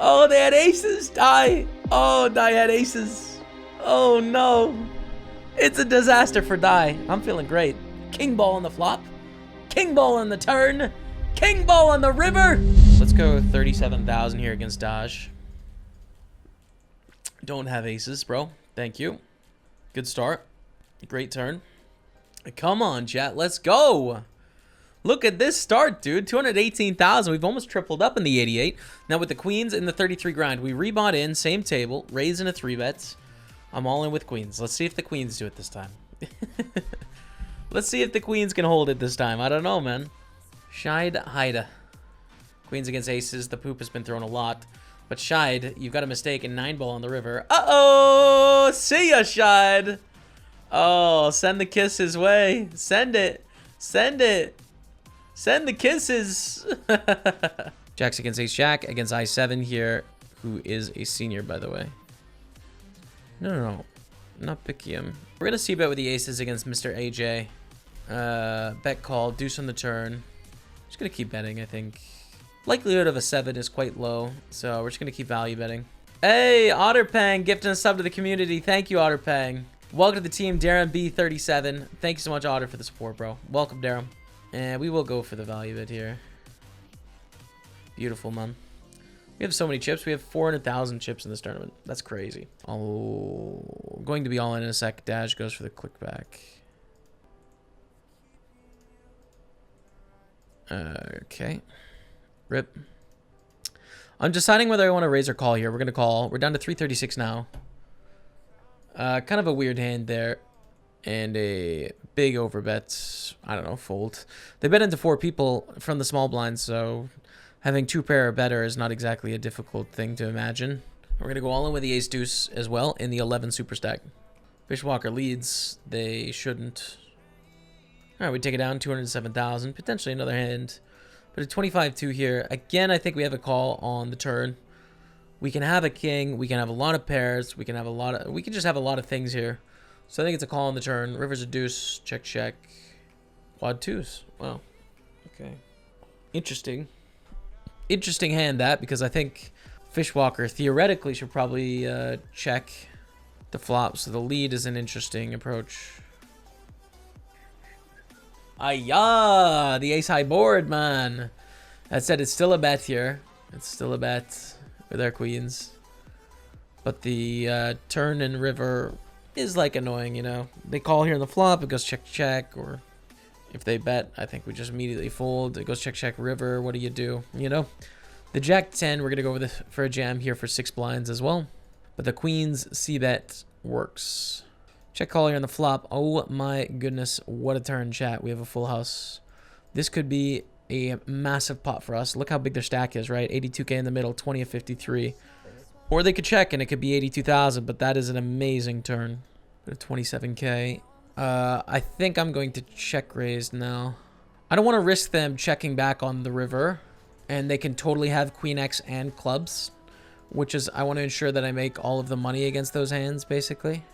Oh, they had aces. Die. Oh, Die had aces. Oh, no. It's a disaster for Die. I'm feeling great. King ball on the flop. King ball on the turn. King ball on the river. Let's go 37,000 here against Dodge. Don't have aces, bro. Thank you. Good start. Great turn. Come on, chat. Let's go. Look at this start, dude. 218,000. We've almost tripled up in the 88. Now with the queens in the 33 grind, we rebought in, same table, raise in a 3-bet. I'm all in with queens. Let's see if the queens do it this time. Let's see if the queens can hold it this time. I don't know, man. Shide, Haida. Queens against aces. The poop has been thrown a lot. But Shide, you've got a mistake in 9 ball on the river. Uh-oh! See ya, Shide! Oh, send the kiss his way. Send it. Send it. Send the kisses. Jacks against ace jack against I7 here, who is a senior, by the way. No. Not picky him. We're going to see bet with the aces against Mr. AJ. Bet call, deuce on the turn. Just going to keep betting, I think. Likelihood of a 7 is quite low, so we're just going to keep value betting. Hey, Otterpang, gifting a sub to the community. Thank you, Otterpang. Welcome to the team, Darren B37. Thank you so much, Otter, for the support, bro. Welcome, Darren. And we will go for the value bit here. Beautiful, man. We have so many chips. We have 400,000 chips in this tournament. That's crazy. Oh, going to be all in a sec. Dash goes for the click back. Okay. Rip. I'm deciding whether I want to raise or call here. We're going to call. We're down to 336 now. Kind of a weird hand there. And a big overbet. I don't know, fold. They bet into 4 people from the small blind, so having 2 pair or better is not exactly a difficult thing to imagine. We're going to go all in with the ace deuce as well in the 11 super stack. Fishwalker leads. They shouldn't. All right, we take it down 207,000. Potentially another hand. But a 25-2 here. Again, I think we have a call on the turn. We can have a king. We can have a lot of pairs. We can have a lot of. We can just have a lot of things here. So I think it's a call on the turn. River's a deuce. Check, check. Quad twos. Wow. Okay. Interesting. Interesting hand that, because I think Fishwalker theoretically should probably check the flop. So the lead is an interesting approach. Ayah! The ace high board, man. That said, it's still a bet here. It's still a bet with our queens. But the turn and river is like annoying, you know. They call here in the flop, it goes check check, or if they bet, I think we just immediately fold. It goes check check river. What do? You know, the jack 10, we're gonna go with it for a jam here for 6 blinds as well. But the queen's c bet works. Check call here on the flop. Oh my goodness, what a turn, chat. We have a full house. This could be a massive pot for us. Look how big their stack is, right? 82k in the middle, 20 of 53. Or they could check and it could be 82,000, but that is an amazing turn. 27k. I think I'm going to check raise now. I don't want to risk them checking back on the river, and they can totally have queen X and clubs, which is, I want to ensure that I make all of the money against those hands, basically.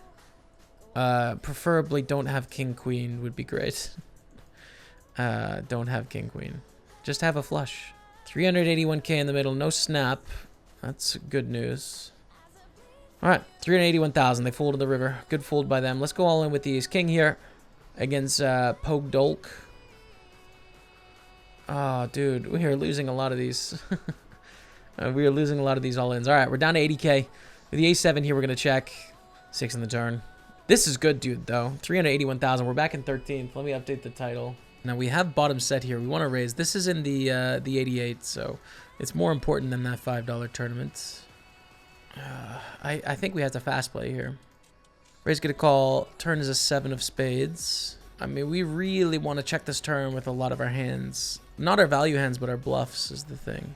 Preferably don't have king queen would be great. Don't have king queen. Just have a flush. 381k in the middle, no snap. That's good news. All right, 381,000. They folded the river. Good fold by them. Let's go all in with the ace king here against Pogue Dolk. Oh, dude, we are losing a lot of these. We are losing a lot of these all-ins. All right, we're down to 80k. With the ace 7 here, we're going to check. 6 in the turn. This is good, dude, though. 381,000. We're back in 13th. Let me update the title. Now, we have bottom set here. We want to raise. This is in the 88, so it's more important than that $5 tournament. I think we have to fast play here. Raise get a call. Turn is a 7 of spades. I mean, we really want to check this turn with a lot of our hands. Not our value hands, but our bluffs is the thing.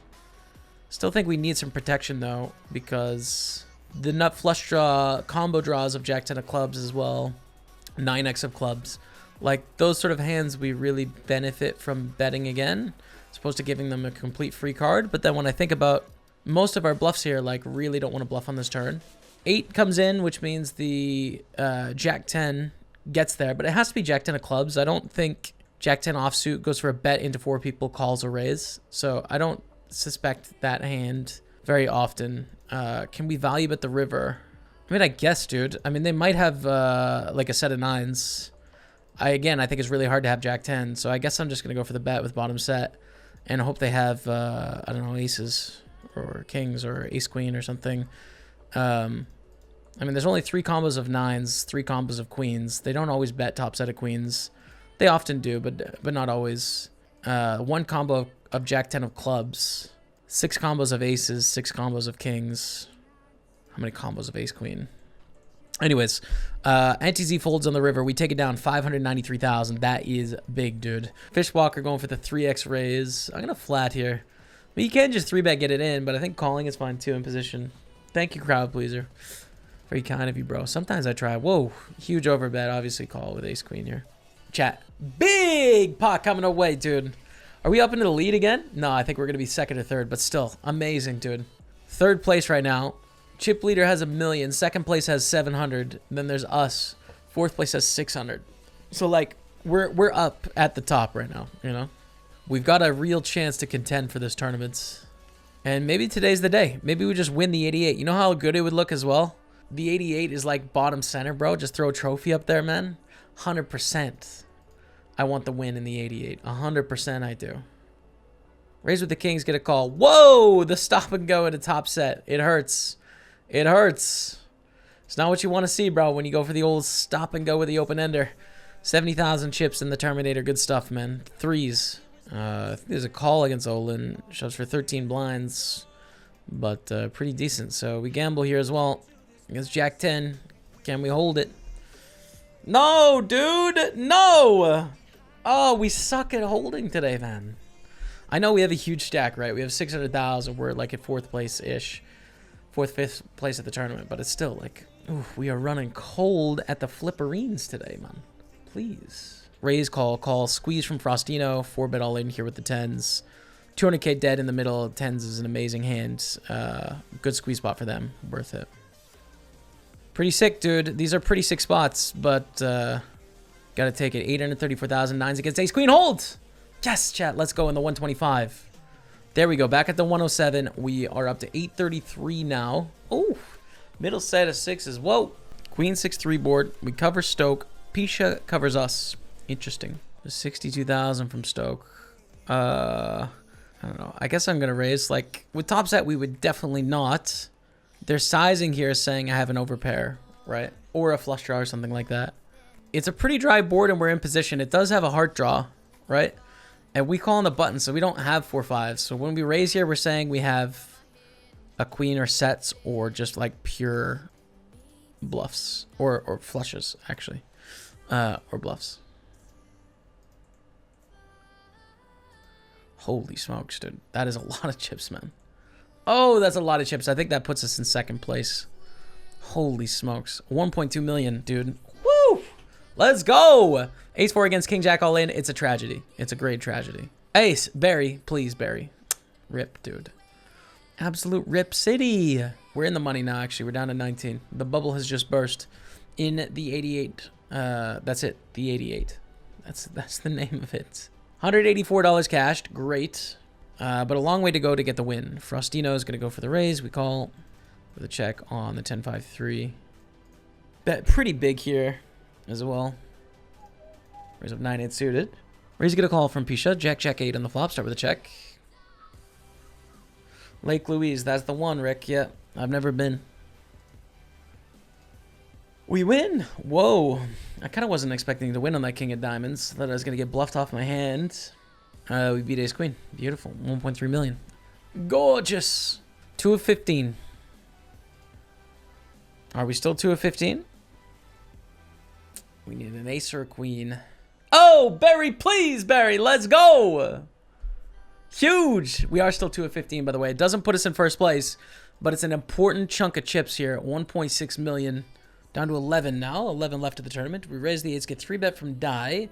Still think we need some protection, though, because the nut flush draw, combo draws of Jack 10 of clubs as well. 9x of clubs. Like, those sort of hands we really benefit from betting again, as opposed to giving them a complete free card. But then when I think about most of our bluffs here, like, really don't want to bluff on this turn. 8 comes in, which means the Jack 10 gets there, but it has to be Jack 10 of clubs. I don't think Jack 10 offsuit goes for a bet into 4 people, calls or raise. So I don't suspect that hand very often. Can we value bet the river? I mean, I guess, dude. I mean, they might have like a set of 9s. I think it's really hard to have Jack 10, so I guess I'm just going to go for the bet with bottom set and hope they have, I don't know, aces or kings or ace queen or something. I mean, there's only 3 combos of 9s, 3 combos of queens. They don't always bet top set of queens. They often do, but not always. 1 combo of Jack 10 of clubs, 6 combos of aces, 6 combos of kings. How many combos of ace queen? Anyways, Anti-Z folds on the river. We take it down 593,000. That is big, dude. Fishwalker going for the 3x raise. I'm going to flat here. I mean, you can just 3-bet get it in, but I think calling is fine too in position. Thank you, crowd pleaser. Very kind of you, bro. Sometimes I try. Whoa, huge overbet. Obviously call with ace queen here. Chat. Big pot coming away, dude. Are we up into the lead again? No, I think we're going to be second or third, but still amazing, dude. Third place right now. Chip leader has 1 million. Second place has 700. Then there's us. Fourth place has 600. So like we're up at the top right now, you know? We've got a real chance to contend for this tournament. And maybe today's the day. Maybe we just win the 88. You know how good it would look as well? The 88 is like bottom center, bro. Just throw a trophy up there, man. 100%. I want the win in the 88. 100% I do. Raise with the kings, get a call. Whoa! The stop and go in the top set. It hurts. It hurts. It's not what you want to see, bro, when you go for the old stop and go with the open ender. 70,000 chips in the Terminator. Good stuff, man. 3s. I think there's a call against Olin. Shoves for 13 blinds, but pretty decent. So we gamble here as well against Jack 10. Can we hold it? No, dude. No. Oh, we suck at holding today, man. I know we have a huge stack, right? We have 600,000. We're like at 4th place-ish. 4th, 5th place at the tournament, but it's still like, ooh, we are running cold at the flipperines today, man. Please. Raise, call, squeeze from Frostino, 4-bet all in here with the 10s. 200k dead in the middle. 10s is an amazing hand. Good squeeze spot for them. Worth it. Pretty sick, dude. These are pretty sick spots, but gotta take it. 834,000. 9s against ace queen. Hold! Yes, chat. Let's go in the 125. There we go. Back at the 107. We are up to 833 now. Oh, middle set of 6s. Whoa. Queen 6-3 board. We cover Stoke. Pisha covers us. Interesting. 62,000 from Stoke. I don't know. I guess I'm going to raise. Like, with top set, we would definitely not. Their sizing here is saying I have an overpair, right? Or a flush draw or something like that. It's a pretty dry board and we're in position. It does have a heart draw, right? And we call on the button, so we don't have 4-5s. So when we raise here, we're saying we have a queen or sets or just like pure bluffs or flushes, actually, or bluffs. Holy smokes, dude. That is a lot of chips, man. Oh, that's a lot of chips. I think that puts us in 2nd place. Holy smokes. 1.2 million, dude. Woo! Let's go. Ace-4 against King Jack all in. It's a tragedy. It's a great tragedy. Ace, Barry. Please, Barry. Rip, dude. Absolute rip city. We're in the money now, actually. We're down to 19. The bubble has just burst in the 88. That's it. The 88. That's the name of it. $184 cashed. Great. But a long way to go to get the win. Frostino is going to go for the raise. We call with a check on the 10-5-3. Bet pretty big here as well. Raise up 9-8 suited. Raise get a call from Pisha. Jack 8 on the flop. Start with a check. Lake Louise. That's the one, Rick. Yeah, I've never been. We win. Whoa. I kind of wasn't expecting to win on that King of Diamonds. Thought I was going to get bluffed off my hand. We beat Ace Queen. Beautiful. 1.3 million. Gorgeous. 2 of 15. Are we still 2 of 15? We need an ace or a queen. Oh, Barry, please, Barry. Let's go. Huge. We are still 2 of 15, by the way. It doesn't put us in 1st place, but it's an important chunk of chips here. 1.6 million. Down to 11 now. 11 left of the tournament. We raise the 8s, get 3-bet from Die.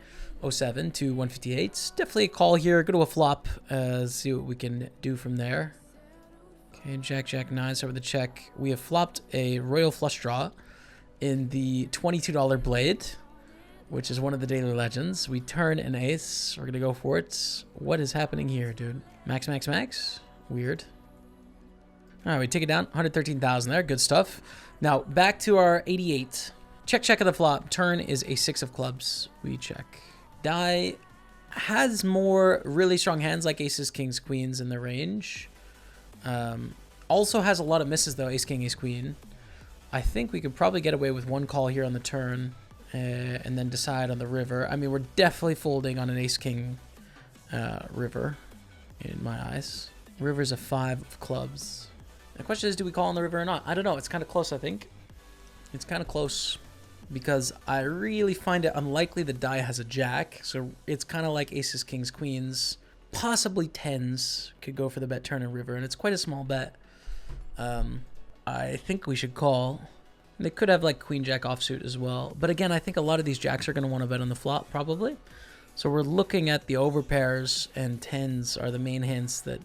07 to 158. Definitely a call here. Go to a flop. See what we can do from there. Okay, Jack 9. Start with the check. We have flopped a royal flush draw in the $22 blade, which is one of the daily legends. We turn an ace. We're going to go for it. What is happening here, dude? Max. Weird. All right, we take it down. 113,000 there. Good stuff. Now, back to our 88. Check of the flop. Turn is a 6 of clubs. We check. Die has more really strong hands like aces, kings, queens in the range. Also has a lot of misses, though. Ace, king, ace, queen. I think we could probably get away with one call here on the turn and then decide on the river. I mean, we're definitely folding on an ace, king river in my eyes. River's a 5 of clubs. The question is, do we call on the river or not? I don't know. It's kind of close, I think. It's kind of close because I really find it unlikely the die has a jack. So it's kind of like aces, kings, queens. Possibly tens could go for the bet turn and river. And it's quite a small bet. I think we should call. They could have like queen jack offsuit as well. But again, I think a lot of these jacks are going to want to bet on the flop probably. So we're looking at the overpairs, and tens are the main hands that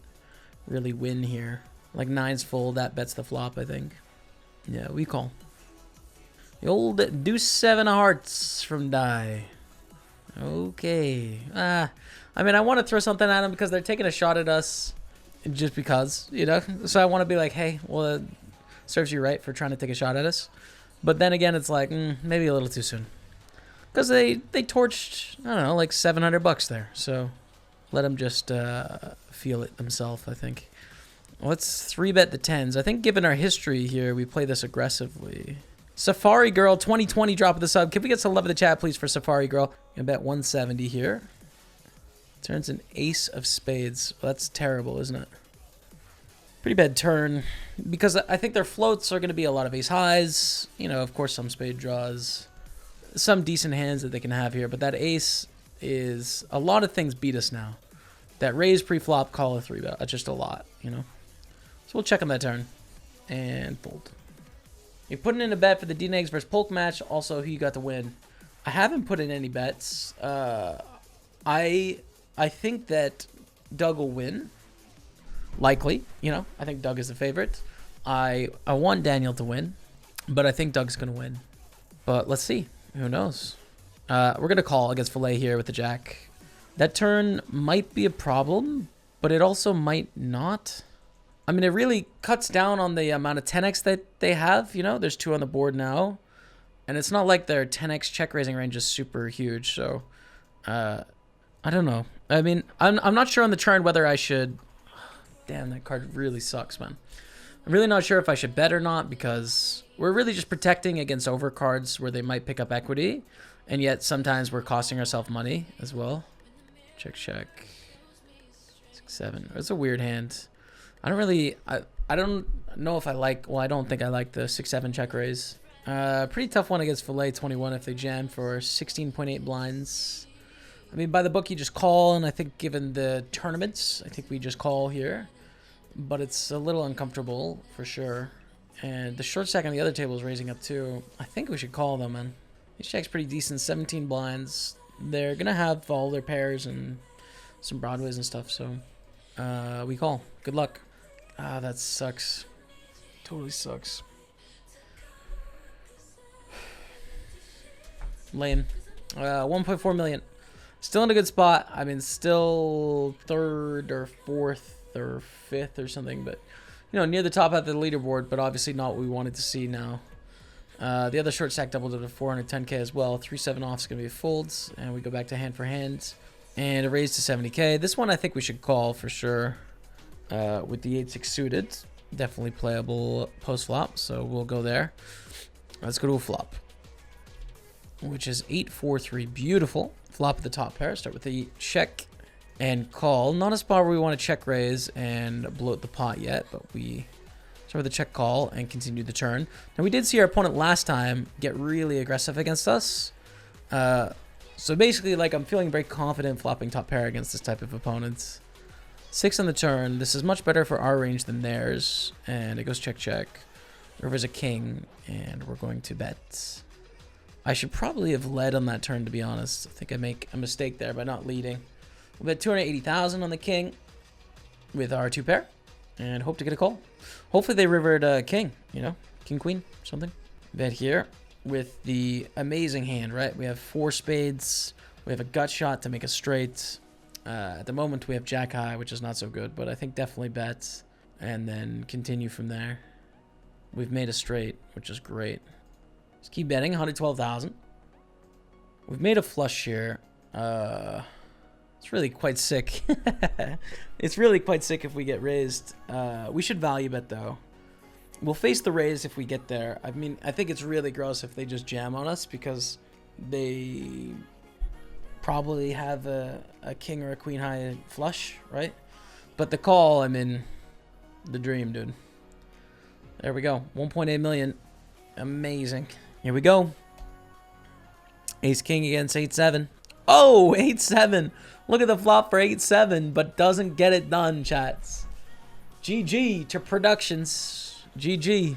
really win here. Like nines full, that bets the flop, I think. Yeah, we call. The old deuce 7 of hearts from die. Okay. I mean, I want to throw something at them because they're taking a shot at us just because, you know? So I want to be like, hey, well, serves you right for trying to take a shot at us. But then again, it's like, maybe a little too soon. Because they torched, I don't know, like $700 there. So let them just feel it themselves, I think. Let's 3-bet the tens. I think given our history here, we play this aggressively. Safari Girl, 2020, drop of the sub. Can we get some love in the chat, please, for Safari Girl? I'm gonna bet 170 here. Turns an ace of spades. Well, that's terrible, isn't it? Pretty bad turn. Because I think their floats are going to be a lot of ace highs. You know, of course, some spade draws. Some decent hands that they can have here. But that ace is... A lot of things beat us now. That raise pre-flop, call a 3-bet. Just a lot, you know? So we'll check on that turn. And fold. You're putting in a bet for the D-Negs versus Polk match. Also, who you got to win. I haven't put in any bets. I think that Doug will win. Likely, you know. I think Doug is the favorite. I want Daniel to win. But I think Doug's going to win. But let's see. Who knows? We're going to call against Filet here with the jack. That turn might be a problem. But it also might not. I mean, it really cuts down on the amount of 10x that they have. You know, there's 2 on the board now. And it's not like their 10x check raising range is super huge. So, I don't know. I mean, I'm not sure on the turn whether I should... Damn, that card really sucks, man. I'm really not sure if I should bet or not because we're really just protecting against overcards where they might pick up equity. And yet sometimes we're costing ourselves money as well. Check, check. 6-7. It's a weird hand. I don't really... I don't know if I like... Well, I don't think I like the 6-7 check raise. Pretty tough one against Filet 21 if they jam for 16.8 blinds. I mean, by the book, you just call, and I think given the tournaments, I think we just call here. But it's a little uncomfortable, for sure. And the short stack on the other table is raising up, too. I think we should call, though, man. These checks pretty decent, 17 blinds. They're going to have all their pairs and some broadways and stuff, so we call. Good luck. Ah, that sucks. Totally sucks. Lame. 1.4 million. Still in a good spot. I mean, still 3rd or 4th or 5th or something, but you know, near the top of the leaderboard, but obviously not what we wanted to see now. The other short stack doubled to 410k as well. 3-7 off is going to be folds, and we go back to hand for hand, and a raise to 70k. This one I think we should call for sure. With the 8-6 suited, definitely playable post flop, so we'll go there. Let's go to a flop, which is 8-4-3. Beautiful flop at the top pair. Start with the check and call. Not a spot where we want to check raise and bloat the pot yet, but we start with the check call and continue the turn. Now we did see our opponent last time get really aggressive against us. So basically, like, I'm feeling very confident flopping top pair against this type of opponents. 6 on the turn. This is much better for our range than theirs, and it goes check check. River's a king, and we're going to bet. I should probably have led on that turn, to be honest. I think I make a mistake there by not leading. We'll bet 280,000 on the king with our 2 pair and hope to get a call. Hopefully they rivered king, you know, king, queen, something. Bet here with the amazing hand, right? We have 4 spades. We have a gut shot to make a straight. At the moment, we have jack high, which is not so good, but I think definitely bets. and then continue from there. We've made a straight, which is great. Just keep betting, 112,000. We've made a flush here. It's really quite sick. It's really quite sick if we get raised. We should value bet, though. We'll face the raise if we get there. I mean, I think it's really gross if they just jam on us because they probably have a king or a queen high flush, right? But the call, I mean, the dream, dude. There we go. 1.8 million. Amazing. Here we go. Ace king against 8-7. Oh, 8-7. Look at the flop for 8-7, but doesn't get it done, chats. GG to Productions. GG.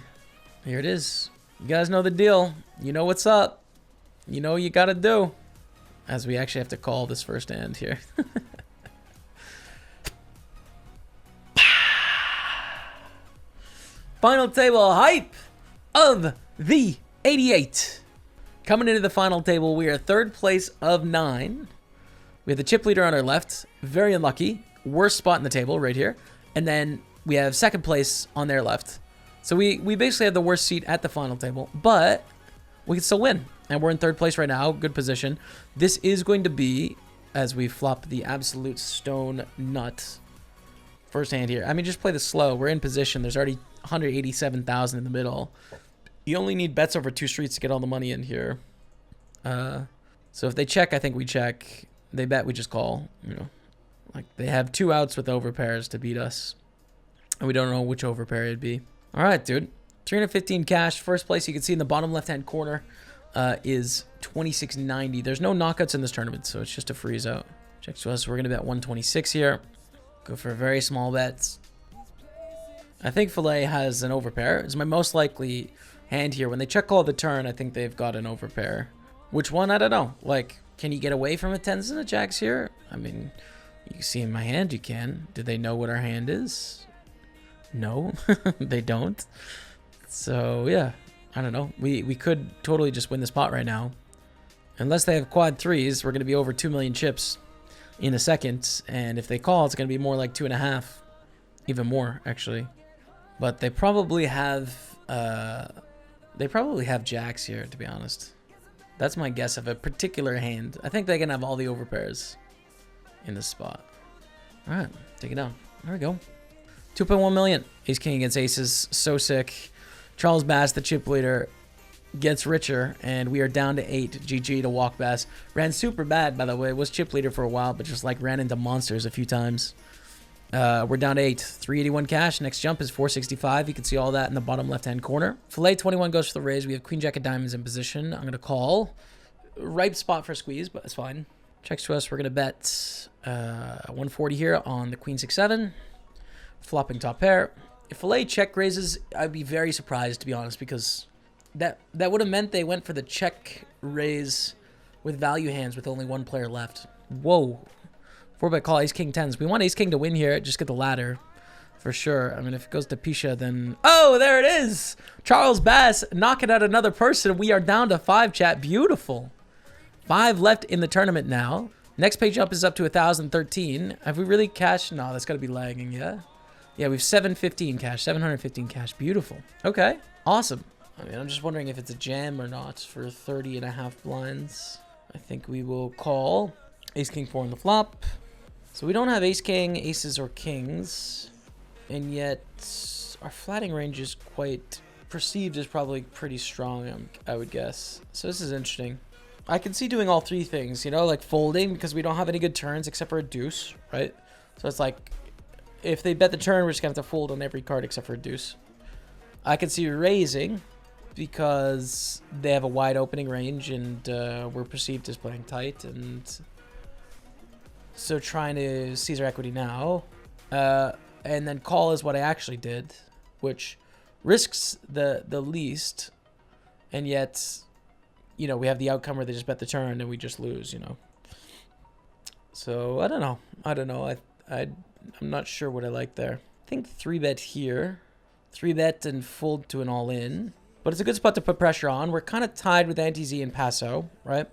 Here it is. You guys know the deal. You know what's up. You know what you gotta do. As we actually have to call this first hand here. Final table hype of the 88. Coming into the final table, we are third place of 9. We have the chip leader on our left. Very unlucky. Worst spot in the table right here. And then we have second place on their left. So we basically have the worst seat at the final table. But we can still win. And we're in third place right now. Good position. This is going to be, as we flop the absolute stone nut. First hand here. I mean, just play this slow. We're in position. There's already 187,000 in the middle. You only need bets over 2 streets to get all the money in here. So if they check, I think we check. They bet, we just call. You know, like they have 2 outs with overpairs to beat us, and we don't know which overpair it'd be. All right, dude. 315 cash. First place you can see in the bottom left-hand corner is 2690. There's no knockouts in this tournament, so it's just a freeze out. Check to us. We're gonna bet 126 here. Go for very small bets. I think Filet has an overpair. It's my most likely hand here. When they check call the turn, I think they've got an overpair. Which one? I don't know. Like, can you get away from a 10s and a jacks here? I mean, you can see in my hand you can. Do they know what our hand is? No, they don't. So, yeah. I don't know. We could totally just win this pot right now. Unless they have quad 3s, we're going to be over 2 million chips in a second. And if they call, it's going to be more like 2.5. Even more, actually. But they probably have jacks here, to be honest. That's my guess of a particular hand. I think they can have all the overpairs in this spot. All right, take it down. There we go. 2.1 million. Ace king against aces. So sick. Charles Bass, the chip leader, gets richer, and we are down to 8. GG to Walk Bass. Ran super bad, by the way. Was chip leader for a while, but just like ran into monsters a few times. We're down to 8. 381 cash. Next jump is 465. You can see all that in the bottom left-hand corner. Filet 21 goes for the raise. We have queen jack of diamonds in position. I'm going to call. Ripe spot for squeeze, but it's fine. Checks to us. We're going to bet 140 here on the queen 6-7. Flopping top pair. If Filet check raises, I'd be very surprised, to be honest, because that would have meant they went for the check raise with value hands with only 1 player left. Whoa. 4-bet call, ace king 10s. We want ace king to win here. Just get the ladder for sure. I mean, if it goes to Pisha, then... Oh, there it is! Charles Bass knocking out another person. We are down to 5, chat. Beautiful. 5 left in the tournament now. Next page up is up to 1,013. Have we really cashed? No, that's got to be lagging, yeah? Yeah, we have 715 cash. 715 cash. Beautiful. Okay. Awesome. I mean, I'm just wondering if it's a jam or not for 30.5 blinds. I think we will call ace king 4 in the flop. So we don't have ace king, aces, or kings, and yet our flatting range is quite perceived as probably pretty strong, I would guess. So this is interesting. I can see doing all 3 things, you know, like folding because we don't have any good turns except for a deuce, right? So it's like if they bet the turn, we're just gonna have to fold on every card except for a deuce. I can see raising because they have a wide opening range and we're perceived as playing tight, and so trying to seize our equity now. And then call is what I actually did, which risks the least. And yet, you know, we have the outcome where they just bet the turn and we just lose, you know. So I don't know. I'm not sure what I like there. I think 3-bet here. 3-bet and fold to an all-in. But it's a good spot to put pressure on. We're kind of tied with Anti-Z and Paso, right?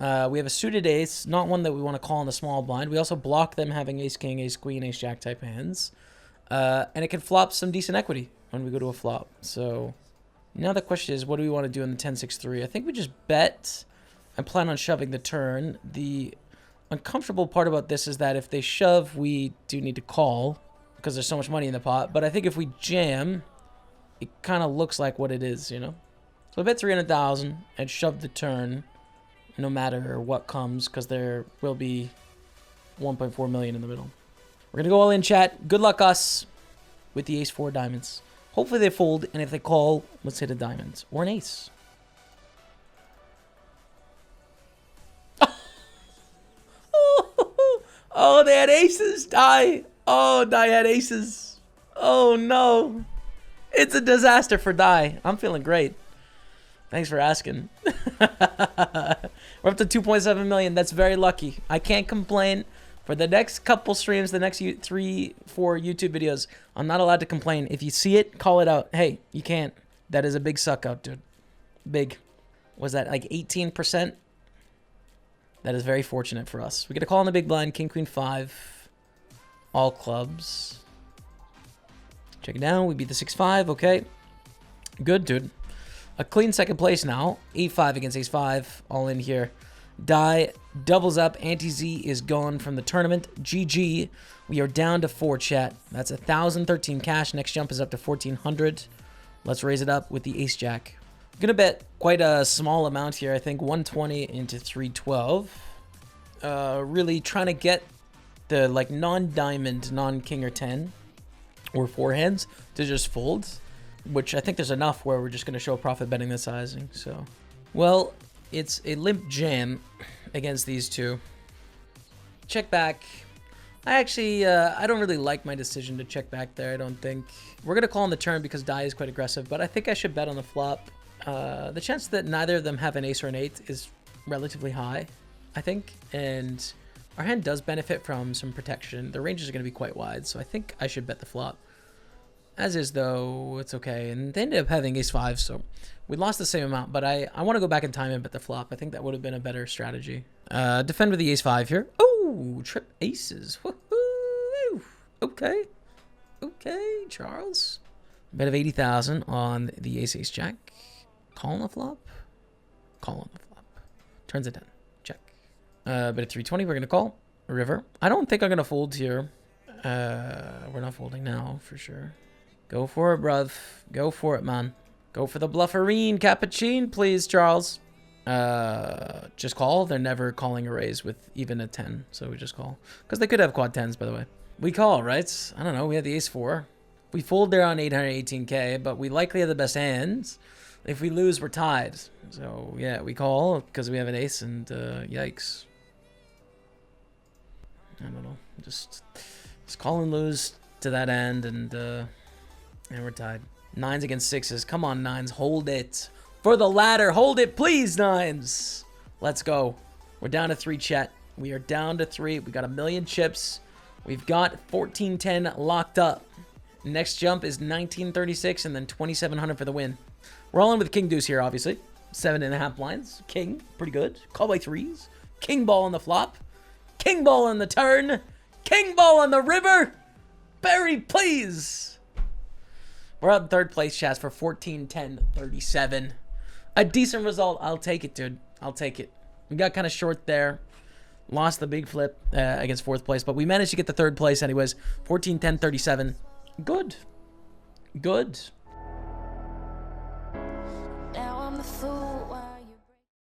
We have a suited ace, not one that we want to call in the small blind. We also block them having ace king, ace queen, ace jack type hands. And it can flop some decent equity when we go to a flop. So now the question is, what do we want to do in the 10-6-3? I think we just bet and plan on shoving the turn. The uncomfortable part about this is that if they shove, we do need to call because there's so much money in the pot. But I think if we jam, it kind of looks like what it is, you know? So I bet 300,000 and shove the turn no matter what comes because there will be 1.4 million in the middle. We're going to go all in, chat. Good luck us with the ace-4 diamonds. Hopefully they fold, and if they call, let's hit a diamond or an ace. Oh, they had aces, Die. Oh, Die had aces. Oh, no. It's a disaster for Die. I'm feeling great. Thanks for asking. We're up to 2.7 million. That's very lucky. I can't complain. For the next couple streams, the next 3-4 YouTube videos, I'm not allowed to complain. If you see it, call it out. Hey, you can't. That is a big suck out, dude. Big. Was that like 18%? That is very fortunate for us. We get a call on the big blind. King, queen, 5. All clubs. Check it down. We beat the 6-5. Okay. Good, dude. A clean second place now. 8-5 against ace-5. All in here. Die doubles up. Anti-Z is gone from the tournament. GG. We are down to 4, chat. That's 1,013 cash. Next jump is up to 1,400. Let's raise it up with the ace-jack. I'm going to bet quite a small amount here. I think 120 into 312. Really trying to get the like non-diamond, non-king or 10 or 4 hands to just fold, which I think there's enough where we're just going to show profit betting the sizing. So, well, it's a limp jam against these two. Check back. I actually, I don't really like my decision to check back there, I don't think. We're going to call on the turn because Die is quite aggressive, but I think I should bet on the flop. The chance that neither of them have an ace or an 8 is relatively high, I think. And our hand does benefit from some protection. The ranges are going to be quite wide, so I think I should bet the flop. As is, though, it's okay. And they ended up having ace-5, so we lost the same amount. But I want to go back in time and bet the flop. I think that would have been a better strategy. Defend with the ace-5 here. Oh, trip aces. Woohoo! Okay. Okay, Charles. Bet of 80,000 on the ace-ace-jack. Call on the flop. Call on the flop. Turns it 10. Check. Bet of 320. We're going to call. River. I don't think I'm going to fold here. We're not folding now, for sure. Go for it, bruv. Go for it, man. Go for the blufferine. Cappuccino, please, Charles. Just call. They're never calling a raise with even a 10, so we just call. Because they could have quad 10s, by the way. We call, right? I don't know. We have the ace-4. We fold there on 818k, but we likely have the best hands. If we lose, we're tied. So, yeah, we call because we have an ace, and yikes. I don't know. Just call and lose to that end, and we're tied. 9s against 6s. Come on, 9s. Hold it. For the ladder. Hold it, please, 9s. Let's go. We're down to 3, chat. We are down to 3. We got 1 million chips. We've got 1410 locked up. Next jump is 1936 and then 2700 for the win. We're all in with king deuce here, obviously. 7.5 blinds. King. Pretty good. Call by 3s. King ball on the flop. King ball on the turn. King ball on the river. Barry, please. We're up in 3rd place, chats, for 14-10-37. A decent result. I'll take it, dude. I'll take it. We got kind of short there. Lost the big flip against 4th place, but we managed to get the 3rd place anyways. 14-10-37. Good. Good. Now I'm the fool.